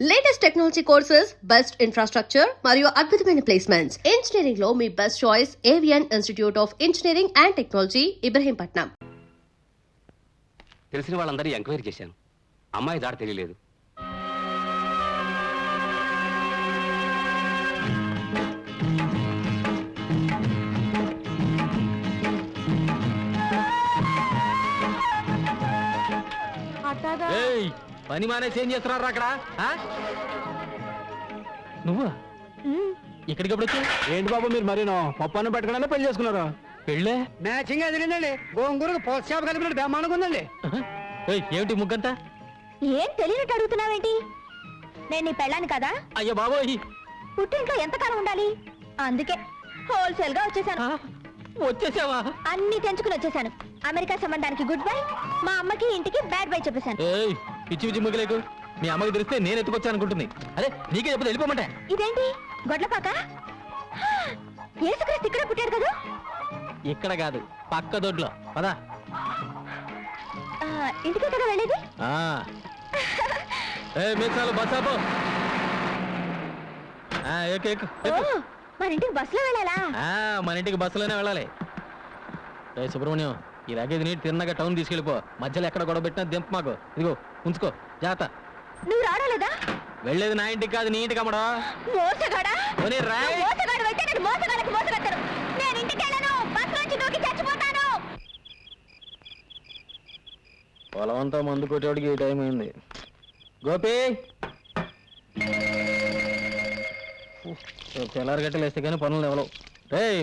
Latest technology courses, best infrastructure మరియు అద్భుతమైన placements. Engineering లో మీ best choice AVN institute of engineering and technology, Ibrahimpatnam. తెలిసిన వాళ్ళందరూ ఎంక్వైరీ చేశాను. అమ్మాయి దారి తెలియలేదు. పని మానేసి ఏం చేస్తున్నారు అక్కడ? నువ్వా ఇక్కడికి ఎప్పుడు వచ్చా? ఏంటి బాబు మీరు మరీనో పప్పు పెట్టుకున్నా పెళ్లి చేసుకున్నారు? పెళ్ళే మ్యాచింగ్ ఎదిగిందండి. గోంగూరకు పోస్ట్ షాప్ కలిపినట్టు బ్రహ్మాండంగా ఉందండి. ఏమిటి ముగ్గంతా? ఏం తెలియనట్టు అడుగుతున్నావేంటి? నేను నీ పెళ్ళాను కదా. అయ్యో బాబోయ్, పుట్టింట్లో ఎంతకాలం ఉండాలి, అందుకే హోల్సేల్ గా వచ్చేసాను. వచ్చేసావా? అన్ని తెంచుకుని వచ్చేసాను. అమెరికా సంబంధానికి గుడ్ బై, మా అమ్మకి ఇంటికి బ్యాడ్ బై చెప్పేశాను. పిచ్చి పిచ్చి ముగ్గులేకు. మీ అమ్మకి తెలిస్తే నేను ఎత్తుకొచ్చాను అనుకుంటుంది. అరే నీకే చెప్పదు, వెళ్ళిపోమంటే. ఇదేంటి గొడ్లపాక? యేసుక్రీస్తు ఇక్కడ పుట్టాడు కదా. ఇక్కడ కాదు, పక్క దొడ్లో. పదా ఇంటికే కదా వెళ్ళేది. మీసాలు బస్సాపో. మన ఇంటికి బస్సులో వెళ్ళాలా? మన ఇంటికి బస్సులోనే వెళ్ళాలి. సుబ్రహ్మణ్యం, ఈ లగేజ్ నీటి తిన్నగా టౌన్ తీసుకెళ్ళిపో. మధ్యలో ఎక్కడ గొడవ పెట్టినా దింపు మాకు. ఇదిగో ఉంచుకో, జాగ్రత్త. నువ్వు రావలేదా? వెళ్ళేది నా ఇంటికి కాదు, నీ ఇంటికి అమ్మడా. మోసగాడా? మోసగాడు అయితే నేను మోసగాడకి మోసగట్టాను. నేను ఇంటికి వెళ్ళను, బస్సు నుంచి దూకి చచ్చిపోతాను. పొలవంతా మందు కొట్టేవాడికి ఈ టైం అయింది. గోపి, తెల్లారి గట్టలు వేస్తే కానీ పనులు ఎవరు.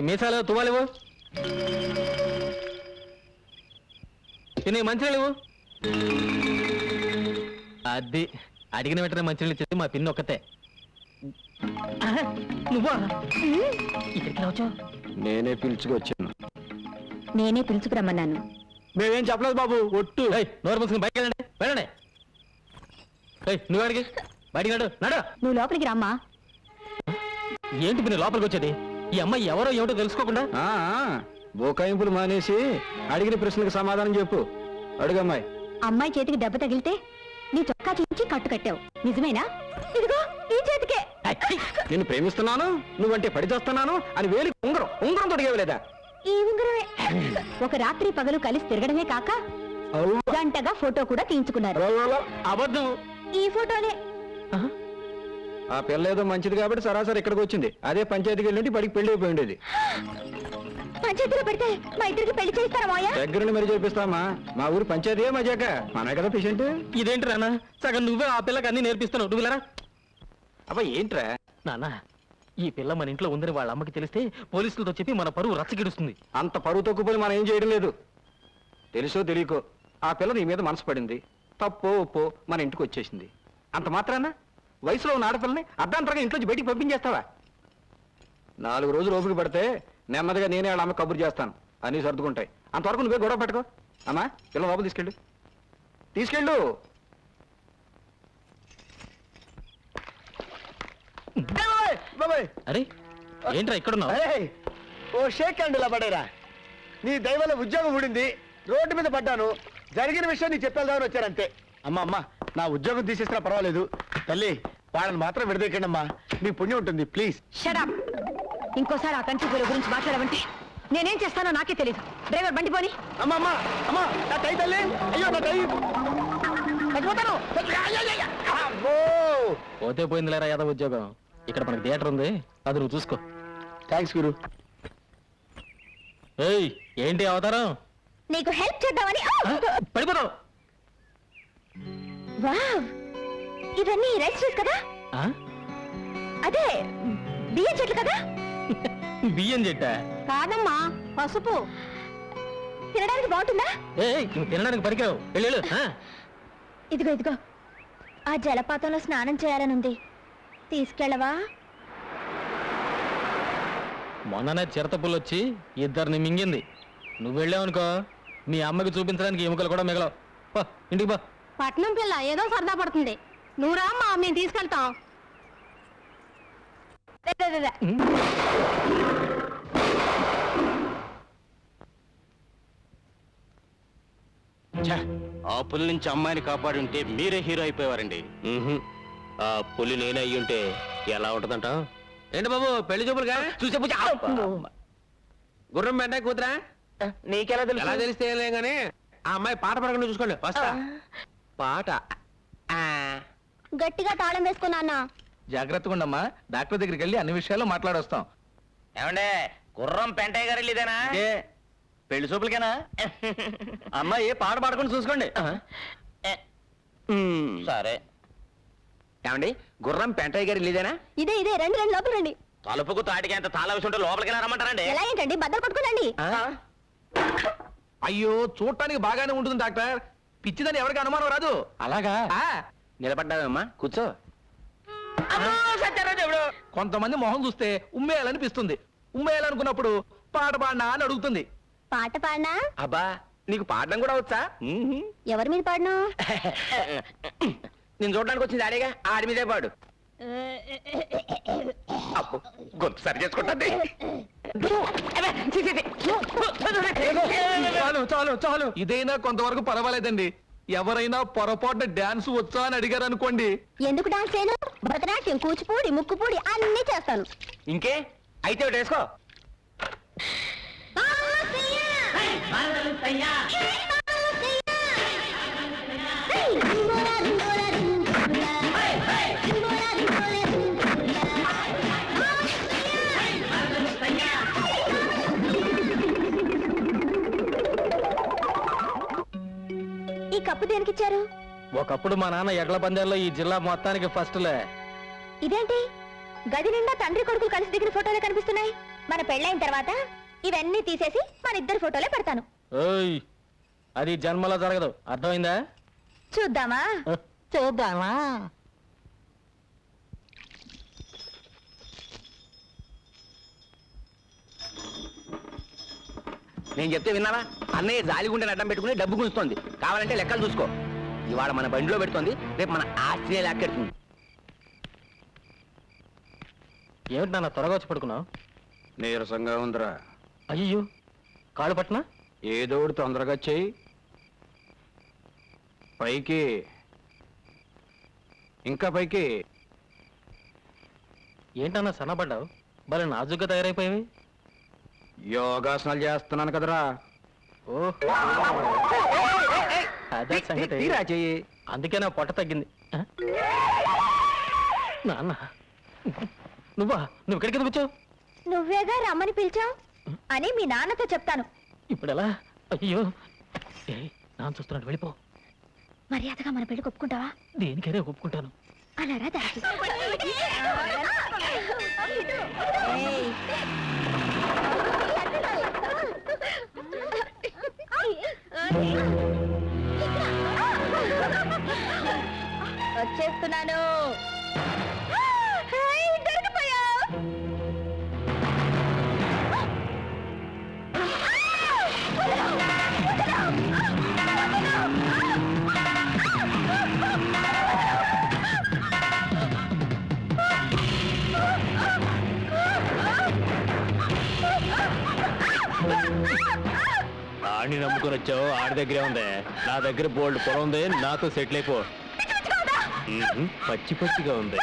మీసాలు తువ్వాలివు, తినే మంచినీళ్ళు. అది అడిగిన వెంటనే మంచినీళ్ళు ఇచ్చేది మా పిన్ని ఒక్కతే. నువ్వా ఇక్కడికి వచ్చావు? నేనే పిలుచుకొచ్చాను. నేనే పిలుచుకురమ్మన్నాను. మేమేం చెప్పలేదు బాబు, ఒట్టు. నోరు మూసుకుని బయటకు వెళ్ళండి, వెళ్ళండి. నువ్వు అడిగి బయటికి నడు, నడు. నువ్వు లోపలికి రమ్మా. ఏంటి పిన్ని లోపలికి వచ్చేది? ఈ అమ్మాయి ఎవరో ఏమిటో తెలుసుకోకుండా. బోకాయింపులు మానేసి అడిగిన ప్రశ్నలకు సమాధానం చెప్పు. అడుగమ్మాయి. అమ్మాయి చేతికి దెబ్బ తగిలితే నీ చొక్కా చించి కట్టు కట్టావు, నిజమేనా? ఇదిగో ఈ చేతికే. నేను ప్రేమిస్తున్నాను, నువ్వంటే పడి చేస్తున్నాను అని వేలికి ఉంగరం తొడిగేవలేదా? ఈ ఉంగరమే. ఒక రాత్రి పగలు కలిసి తిరగడమే కాక గంటగా ఫోటో కూడా తీయించుకున్నారు. అబద్ధం. ఈ ఫోటోనే. ఆ పిల్ల ఏదో మంచిది కాబట్టి సరాసరి ఇక్కడికి వచ్చింది. అదే పంచాయతీకి వెళ్ళి పడికి పెళ్లి అయిపోయి ఉండేది. పంచాయతీలో పెడితే మా ఇద్దరికి పెళ్లి చేస్తారా మాయా? దగ్గరుండి మరి చేపిస్తామా? మా ఊరు పంచాయతీ మజాక, మన కదా పేషెంట్. ఇదేంటి రానా, సగం నువ్వే ఆ పిల్లకి అన్ని నేర్పిస్తున్నావు. నువ్వు వెళ్ళరా. అబ్బా ఏంట్రా నాన్న, ఈ పిల్ల మన ఇంట్లో ఉందని వాళ్ళ అమ్మకి తెలిస్తే పోలీసులతో చెప్పి మన పరువు రచ్చగిడుస్తుంది. అంత పరువు తక్కువ మనం ఏం చేయడం లేదు. తెలుసో తెలియకో ఆ పిల్ల నీ మీద మనసు పడింది. తప్పో ఒప్పో మన ఇంటికి వచ్చేసింది. అంత మాత్రాన వయసులో ఉన్న ఆడపిల్లని అర్ధాంతరంగా ఇంట్లోంచి బయటికి పంపించేస్తావా? 4 రోజులు ఓపిక పడితే నెమ్మదిగా నేనే వాళ్ళ అమ్మ కబురు చేస్తాను, అన్నీ సర్దుకుంటాయి. అంతవరకు నువ్వే గొడవ పెట్టుకో. అమ్మా పిల్ల లోపల తీసుకెళ్ళు. అరే ఏంట్రా ఇక్కడున్నావు? ఓ షేక్ అండ్ ఇలా పడేరా. నీ దైవల ఉద్యోగం ఊడింది, రోడ్డు మీద పడ్డాను. జరిగిన విషయం నీకు చెప్పేద్దామని వచ్చారంతే. అమ్మా నా ఉద్యోగం తీసేసినా పర్వాలేదు, తల్లి వాళ్ళని మాత్రం విడదీయకండి అమ్మా, మీ పుణ్యం ఉంటుంది. Please shut up. ఇంకోసారి ఆ కంటి గురి గురించి మాట్లాడమంటే నేనేం చేస్తానో నాకే తెలియదు. డ్రైవర్ బండి పోని. అమ్మా నా టై తల్లి. అయ్యో నా టై పోతే పోయింది లేరా యాదవ్ ఉద్యోగం. ఇక్కడ మనకి థియేటర్ ఉంది, అది నువ్వు చూసుకో. థ్యాంక్స్ గురు. ఏంటి అవతారం? నీకు హెల్ప్ చేద్దామని. పడిపోతావు. వావ్, ఇవన్నీ రైస్ కదా? అదే బియ్యం చెట్లు కదా? బియ్యం చెట్ట కాదమ్మా, పసుపు. తినడానికి బాగుంటుందా? నువ్వు తినడానికి పనికిరావు, వెళ్ళు. ఇదిగో ఆ జలపాతంలో స్నానం చేయాలనుంది, తీసుకెళ్ళవా? మొన్ననే చిరతపుల్లు వచ్చి ఇద్దరిని మింగింది. నువ్వు వెళ్ళావనుకో మీ అమ్మకి చూపించడానికి ఎముకలు కూడా మిగలవు. ఇంటికి బా. పట్నం పిల్ల ఏదో సరదా పడుతుంది, నువ్వు రామ్మా, మేము తీసుకెళ్తాం. ఆ పుల్ నుంచి అమ్మాయిని కాపాడుంటే మీరే హీరో అయిపోయేవారండి. ఆ పులి నేనే అయ్యుంటే ఎలా ఉంటదంట? ఏంటి బాబు పెళ్లి చూపులుగా చూసే పూజ గుర్రం వెంట కూతురా? నీకెలా తెలుసు? ఎలా తెలిస్తే ఏం లేదు కానీ ఆ అమ్మాయి పాట పడకుండా చూసుకోండి. వస్తా. పాట గట్టిగా తాళం వేసుకున్నా అన్న. జాగ్రత్తగా ఉండమ్మా, డాక్టర్ దగ్గరికి వెళ్ళి అన్ని విషయాలు మాట్లాడొస్తాం. ఏమండే గుర్రం పెంటయ్య గారు ఇదేనా? పెళ్లి చూపులకేనా? అమ్మాయి పాట పాడకుండా చూసుకోండి. సరే. ఏమండి గుర్రం పెంటయ్య గారు ఇదేనా? ఇదే ఇదే రండి రండి లోపల రండి. తలుపుకు తాటికి ఎంత తాళ విషయం ఉంటే లోపలికి రమ్మంటారండి. ఎలా ఏంటండి బద్దలు కొట్టుకోండి. అయ్యో చూడటానికి బాగానే ఉంటుంది డాక్టర్, పిచ్చిదని ఎవరికి అనుమానం రాదు. అలాగా? ఆ, నిలబడ్డావమ్మా, కూర్చో. కొంతమంది మొహం చూస్తే ఉమ్మేయాలనిపిస్తుంది. ఉమ్మేయాలనుకున్నప్పుడు పాట పాడినా అని అడుగుతుంది. పాట పాడినా? అబ్బా నీకు పాడడం కూడా వచ్చా? ఎవరి మీద పాడను? నేను చూడడానికి వచ్చింది ఆడేగా, ఆడి మీదే పాడు. అబ్బో, గొంతు సరి చేసుకుంటుంది. చాలు చాలు చాలు, ఇదైనా కొంతవరకు పర్వాలేదండి. ఎవరైనా పొరపాటున డాన్స్ వచ్చా అని అడిగారు అనుకోండి, ఎందుకు డాన్స్ చేయను? భరతనాట్యం, కూచిపూడి, ముక్కుపూడి అన్ని చేస్తాను. ఇంకే అయితే ఒకటి వేసుకో. ఈ కప్పు దేనికిచ్చారు? ఒకప్పుడు మా నాన్న ఎడ్ల పందాల్లో ఈ జిల్లా మొత్తానికి ఫస్ట్లే. ఇదేంటి గది నిండా తండ్రి కొడుకులు కలిసి దిగిన ఫోటోలే కనిపిస్తున్నాయి. మన పెళ్ళైన తర్వాత ఇవన్నీ తీసేసి మన ఇద్దరు ఫోటోలే పెడతాను. ఓయ్, అది జన్మలో జరగదు, అర్థమైందా? చూద్దామా? చూద్దామా? నేను చెప్తే విన్నావా? అన్నయ్య జాలిగుండెని అడ్డం పెట్టుకుని డబ్బు గుంజుతోంది. కావాలంటే లెక్కలు చూసుకో. ఇవాళ మన బండిలో పెడుతోంది, రేపు మన ఆస్తినే లాక్కెడుతుంది. ఏమిటి నాన్న త్వరగా వచ్చి పడుకున్నావు? నీరసంగా ఉందిరా. అయ్యో, కాళ్ళు పట్టినా? ఏదో ఒకటి తొందరగా చెయ్యి. పైకి, ఇంకా పైకి. ఏంటన్నా సన్నపడ్డావు? భలే నాజుగ్గా తయారైపోయావి. యోగాసనాలు చేస్తున్నాను కదరా. ఓ అదే సంగతి. తీరా చెయ్యి. అందుకే నా పొట్ట తగ్గింది. ఆ? నాన్న నువ్వు ఇక్కడికి ఎందుకు వచ్చావు? నువ్వేగా రమ్మని పిలిచావు అని మీ నాన్నతో చెప్తాను. ఇప్పుడు ఎలా? అయ్యో, నాన్న చూస్తున్నాడు, వెళ్ళిపో. మర్యాదగా మన పెళ్లి ఒప్పుకుంటావా? దేనికైనా ఒప్పుకుంటాను. అలా రా దారికి. వచ్చేస్తున్నాను. ఆడిని నమ్ముకొని వచ్చావు, ఆడి దగ్గరే ఉంది. నా దగ్గర బోల్డ్ పొలం ఉంది, నాతో సెటిల్ అయిపో. పచ్చి పచ్చిగా ఉంది.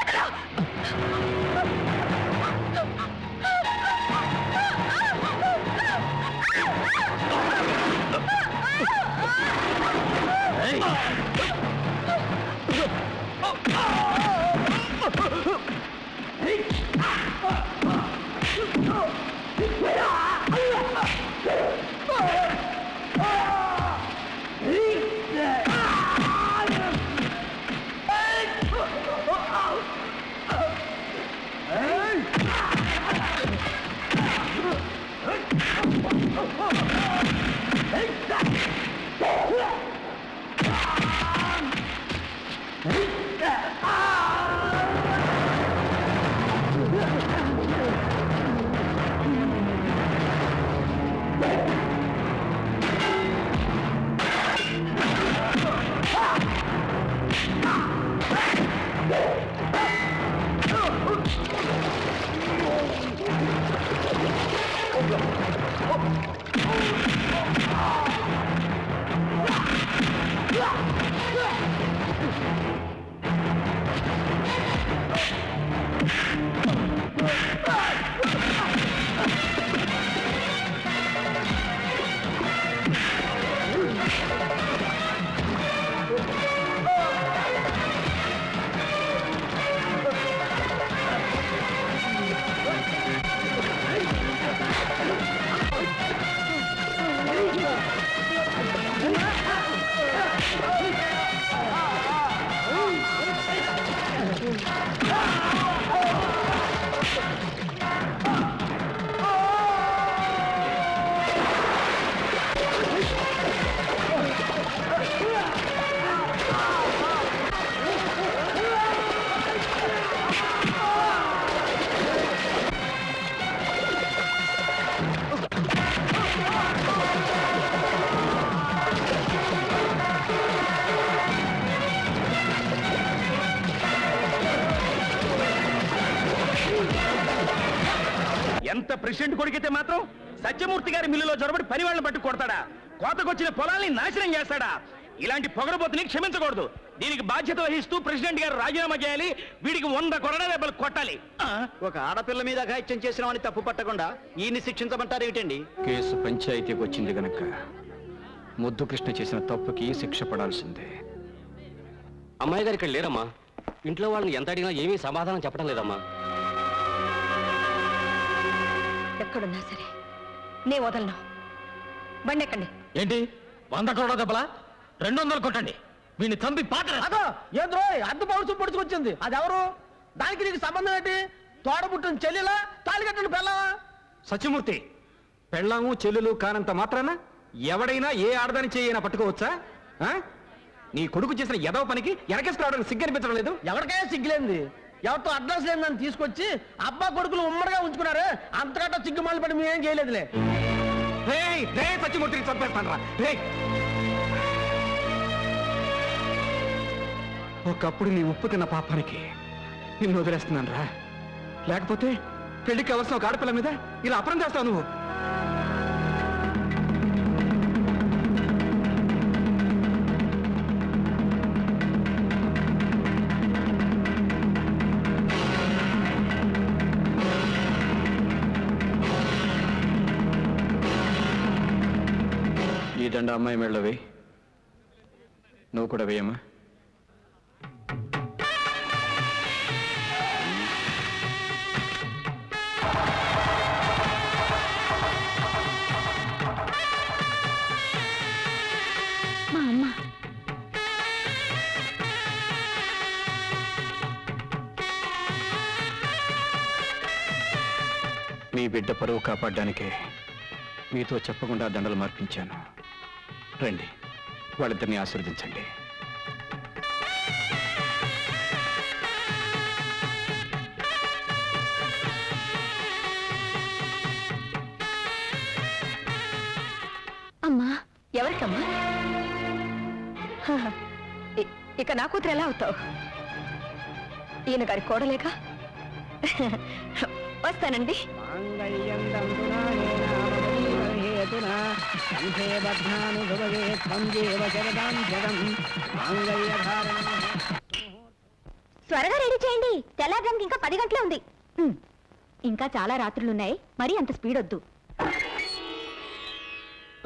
ఇంత ప్రెసిడెంట్ కొడుకైతే మాత్రం సత్యమూర్తి గారి మిల్లులో జొరబడి పని వాళ్ళని పట్టు కొడతాడా? కోతకొచ్చిన పొలాల్ని నాశనం చేస్తాడా? ఇలాంటి పొగరబోతుని క్షమించకూడదు. దీనికి బాధ్యత వహిస్తూ ప్రెసిడెంట్ గారు రాజీనామా చేయాలి. వీడికి 100 కొరడా దెబ్బలు కొట్టాలి. ఒక ఆడపిల్ల మీద అఘాయిత్యం చేసిన వాడిని తప్పు పట్టకుండా ఈయన్ని శిక్షించమంటారు ఏమిటండి? కేసు పంచాయతీకి వచ్చింది గనక ముద్దు కృష్ణ చేసిన తప్పుకి శిక్ష పడాల్సిందే. అమ్మాయి గారు ఇక్కడ లేరమ్మా. ఇంట్లో వాళ్ళని ఎంత అడిగినా ఏమీ సమాధానం చెప్పడం లేదమ్మా. ఎక్కడున్నా సరే నే వదలను. బండి ఎక్కండి. ఏంటి 100 కోట్ల దెబ్బలా? 200 కొట్టండి. వీడిని చంపి పాట ఏంద్రో అద్దు పౌరుషం పొడుచుకొచ్చింది. అది ఎవరు? దానికి నీకు సంబంధం ఏంటి? తోడబుట్టిన చెల్లెలా, తాళి కట్టిన పెళ్ళావా? సత్యమూర్తి, పెళ్ళాము చెల్లెలు కానంత మాత్రాన ఎవడైనా ఏ ఆడదాని చేయైనా పట్టుకోవచ్చా? ఆ? నీ కొడుకు చేసిన ఎదవ పనికి వెనకేసుకురావడానికి సిగ్గనిపించడం లేదు? ఎవరికైనా సిగ్గులేంది. ఎవరితో అడ్రస్ లేదని తీసుకొచ్చి అబ్బా కొడుకులు ఉమ్మడిగా ఉంచుకున్నారు. అంతకంటే సిగ్గుమాలి పడి మేమేం చేయలేదులే. సత్యమూర్తిని చంపేస్తాను రా. ఒకప్పుడు నీ ఉప్పు తిన్న పాపానికి నిన్ను వదిలేస్తున్నాను రా. లేకపోతే పెళ్లికి అవసరం ఒక ఆడపిల్ల మీద ఇలా అపరం చేస్తావు నువ్వు. ఈ దండ అమ్మాయి మెళ్ళో వేయి. నువ్వు కూడా వేయమ్మా. మా అమ్మ మీ బిడ్డ పరువు కాపాడడానికే మీతో చెప్పకుండా దండలు మార్పించాను. రండి, వాళ్ళిద్దరిని ఆశీర్వదించండి. అమ్మా. ఎవరికమ్మా? ఇక నా కూతురు ఎలా అవుతావు? ఈయన గారి కోడలేక. వస్తానండి. త్వరగా రెడీ చేయండి. తెల్లారడానికి ఇంకా 10 గంటలే ఉంది. ఇంకా చాలా రాత్రులున్నాయి. మరి అంత స్పీడ్ వద్దు.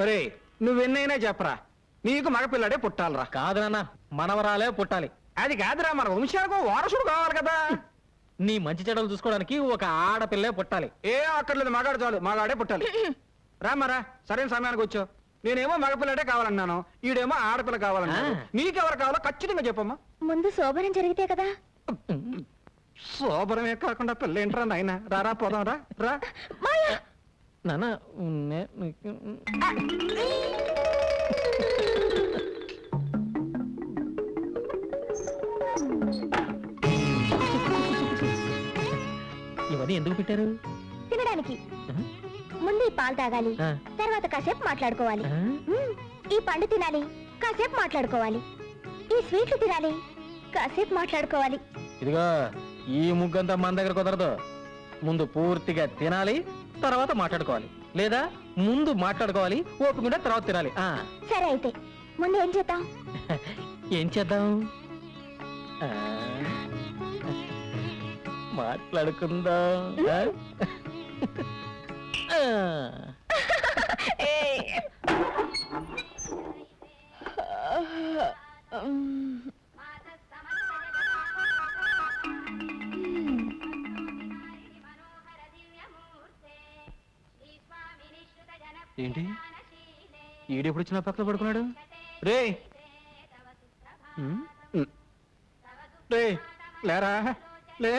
అరే, నువ్వెన్నైనా చెప్పరా, నీకు మగపిల్లాడే పుట్టాలరా. కాదు నాన్న, మనవరాలే పుట్టాలి. అది కాదురా, మన వంశానికి వారసుడు కావాలి కదా. నీ మంచి చెడలు చూసుకోవడానికి ఒక ఆడపిల్లే పుట్టాలి. ఏ అక్కర్లేదు, మగాడు చాలు, మగాడే పుట్టాలి. రామరా, సరైన సమయానికి వచ్చావు. నేనేమో మగపిల్లడే కావాలన్నాను, ఈడేమో ఆడపిల్ల కావాలన్నాను. నీకెవరు కావాలో ఖచ్చితంగా చెప్పమ్మా. ముందు శోభనం జరిగితే కదా. శోభరమే కాకుండా పిల్ల ఏంట్రా నాయన. రారా పోదాం రా. రా నాన్న ఇవన్నీ ఎందుకు పెట్టారు? తినడానికి. ముందు ఈ పాలు తాగాలి, తర్వాత కాసేపు మాట్లాడుకోవాలి. ఈ పండు తినాలి, కాసేపు మాట్లాడుకోవాలి. ఈ స్వీట్లు తినాలి, కాసేపు మాట్లాడుకోవాలి. ఇదిగో, ఈ ముగ్గంతా మన దగ్గర కుదరదు. ముందు పూర్తిగా తినాలి, తర్వాత మాట్లాడుకోవాలి. లేదా ముందు మాట్లాడుకోవాలి, ఓపిక తర్వాత తినాలి. సరే, అయితే ముందు ఏం చేద్దాం? ఏం చేద్దాం? మాట్లాడుకుందాం. ఏంటి ఈడెప్పుడు వచ్చిన పక్కన పడుకున్నాడు? రే రే, లేరా లే.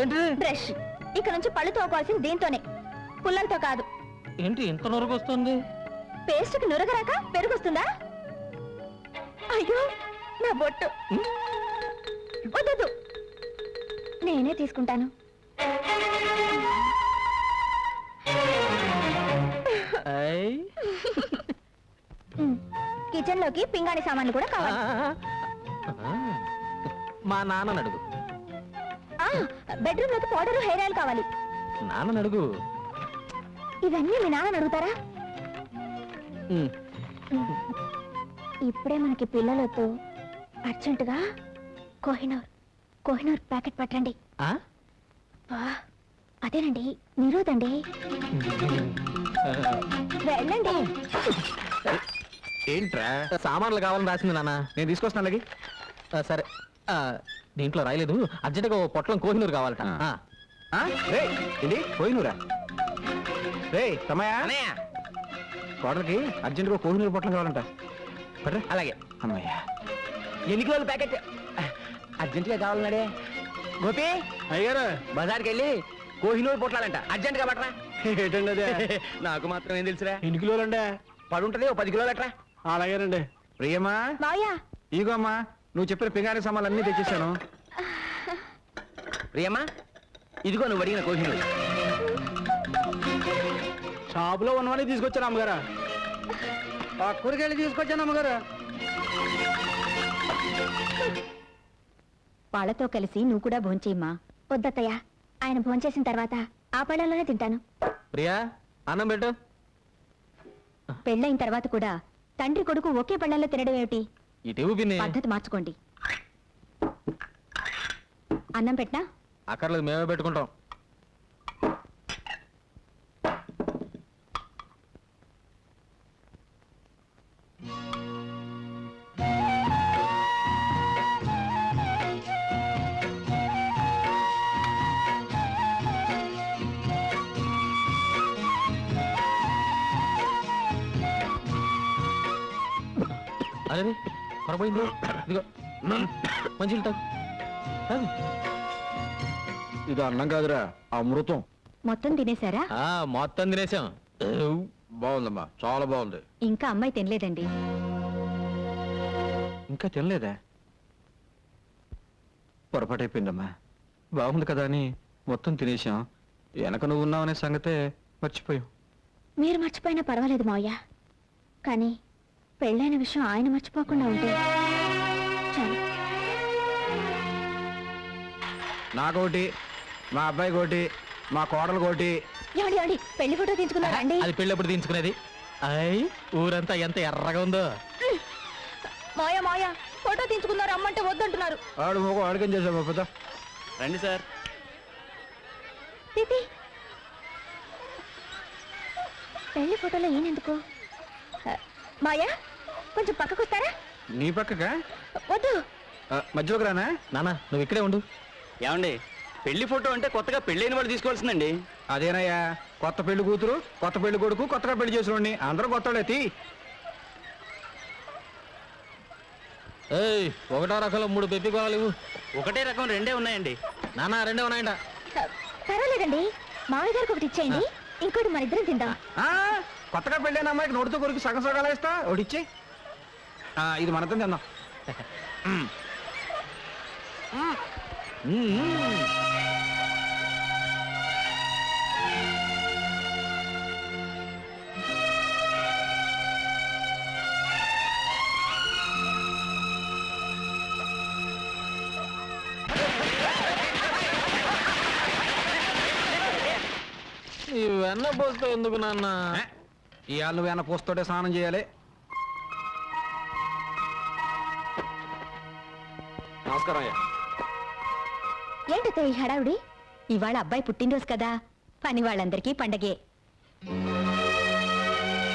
ఏంటి? బ్రష్. ఇక నుంచి పళ్ళు తోకోవాల్సింది దీంతోనే, పుల్లలతో కాదు. ఏంటి ఇంత నొరగ వస్తుంది? పేస్ట్కి నురగరాక పెరుగుస్తుందా? అయ్యో, నా బొట్టు. వద్దు, నేనే తీసుకుంటాను. కిచెన్ లోకి పింగాణి సామాన్లు కూడా కావాలి. మా నాన్న అడుగు. బెడ్రూమ్ లోకి పౌడర్ హెయిర్ ఆయిల్ కావాలి. నాన్న అడుగు. ఇవన్నీ మీ నాన్న అడుగుతారా? ఇప్పుడే మనకి పిల్లలతో అర్జెంటుగా కోహినూర్ ప్యాకెట్ పట్టండి. అదేనండి, నిరోధండి. వెళ్ళండి. ఏంట్రా సామాన్లు కావాలని రాసింది నాన్న. నేను తీసుకొస్తాను అలాగే. సరే, దీంట్లో రాయలేదు. అర్జెంటుగా ఓ పొట్లం కోహినూరు కావాలట. రే ఏంటి కోహినూరా? రే సమయ కోడలకి అర్జెంటుగా కోహినూరు పొట్లం కావాలంట. పట్రా. అలాగే. అమ్మయ్యా. ఎన్ని కిలోల ప్యాకెట్ అర్జెంటుగా కావాలన్నాడే. గోపి అయ్యారు బజార్కి వెళ్ళి కోహినూరు పొట్లాలంట. అర్జెంటుగా పట్టరా. ఏంటండి అదే? నాకు మాత్రం ఏం తెలుసురా. ఎన్ని కిలోలండి? పడుంటది ఓ 10 కిలోలు అట్రా. అలాగేనండి. ప్రియమా, మాయా, ఇగో అమ్మా, నువ్వు చెప్పిన పింగాణి సామాన్లు అన్నీ తెచ్చేసాను. ప్రియమ్మా, ఇదిగో నువ్వు అడిగిన కోహినూరు. షాపులో ఉన్నవన్నీ తీసుకొచ్చాను అమ్మగారు. ఆ కూరగాయలు తీసుకొచ్చాను అమ్మగారు. వాళ్ళతో కలిసి నువ్వు కూడా భోంచేయమ్మా. వద్దత్తయ్య, ఆయన భోంచేసిన తర్వాత ఆ పళ్ళలోనే తింటాను. ప్రియా, అన్నం పెట్టు. పెళ్ళైన తర్వాత కూడా తండ్రి కొడుకు ఒకే పళ్ళల్లో తినడం ఏమిటి? ఇటు పిన్ని. పద్ధతి మార్చుకోండి. అన్నం పెట్టనా? అక్కర్లేదు, మేమే పెట్టుకుంటాం. అరే కొరపోయింది. ఇదిగో మంచి ఇది అన్నం కాదురా, అమృతం. మొత్తం తినేశారా? మొత్తం తినేసాం. బాగుందమ్మా, చాలా బాగుంది. ఇంకా అమ్మాయి తినలేదండి. ఇంకా తినలేదా? పొరపాటు అయిపోయిందమ్మా. బాగుంది కదా అని మొత్తం తినేసాం. వెనక నువ్వు ఉన్నావనే సంగతే మర్చిపోయాం. మీరు మర్చిపోయినా పర్వాలేదు మావయ్య, కానీ పెళ్ళైన విషయం ఆయన మర్చిపోకుండా ఉంటే చాలు. నాకోటి, మా అబ్బాయి కోటి, మా కోడలు కోటి. ఏమండి పెళ్లి ఫోటో తీసుకున్నారా అండి? అది పెళ్ళప్పుడు తీయించుకునేది. అయ్ ఊరంతా ఎంత ఎర్రగా ఉందో. మాయ ఫోటో తీసుకున్నారు, అమ్మంటే వద్దంటున్నారు. ఆడు మొగ అడగం చేసావు పెద్ద. రండి సార్. తీతి, పెళ్లి ఫోటోలో ఈయనెందుకు? మాయా, కొంచెం పక్కకు వస్తారా? నీ పక్కగా? వద్దు. మధ్యలోకి రానా? నానా నువ్వు ఇక్కడే ఉండు. ఏమండి, పెళ్లి ఫోటో అంటే కొత్తగా పెళ్ళైన వాళ్ళు తీసుకోవాల్సిందండి. అదేనయ్యా, కొత్త పెళ్లి కూతురు, కొత్త పెళ్లి కొడుకు, కొత్తగా పెళ్లి చేసిన అందరూ కొత్తడే తీ. ఏయ్, ఒకటో రకంలో 3 పెప్పి కోరాలు ఇవ్వు. ఒకటే రకం రెండే ఉన్నాయండి. నానా 2 ఉన్నాయంట. పర్వాలేదండి, మావయ్య గారికి ఒకటి ఇచ్చేయండి, ఇంకోటి మన ఇద్దరం తిందాం. కొత్తగా పెళ్ళైన అమ్మాయికి నోటితో కొరికి సగం సగాలు వేస్తా. ఒకటిచ్చి ఇది మనతో తిందాం. ఈ వెన్న పోస్తే ఎందుకు నాన్న? ఇవాళ నువ్వు ఏమైనా పోస్తోటే స్నానం చేయాలి. నమస్కారం అయ్యా. ఏంటో ఈ హడావుడి? ఇవాళ అబ్బాయి పుట్టినరోజు కదా, పని వాళ్ళందరికీ పండగే.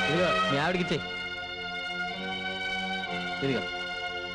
ఇదిగో మీ ఆవిడకిచ్చే. ఇదిగో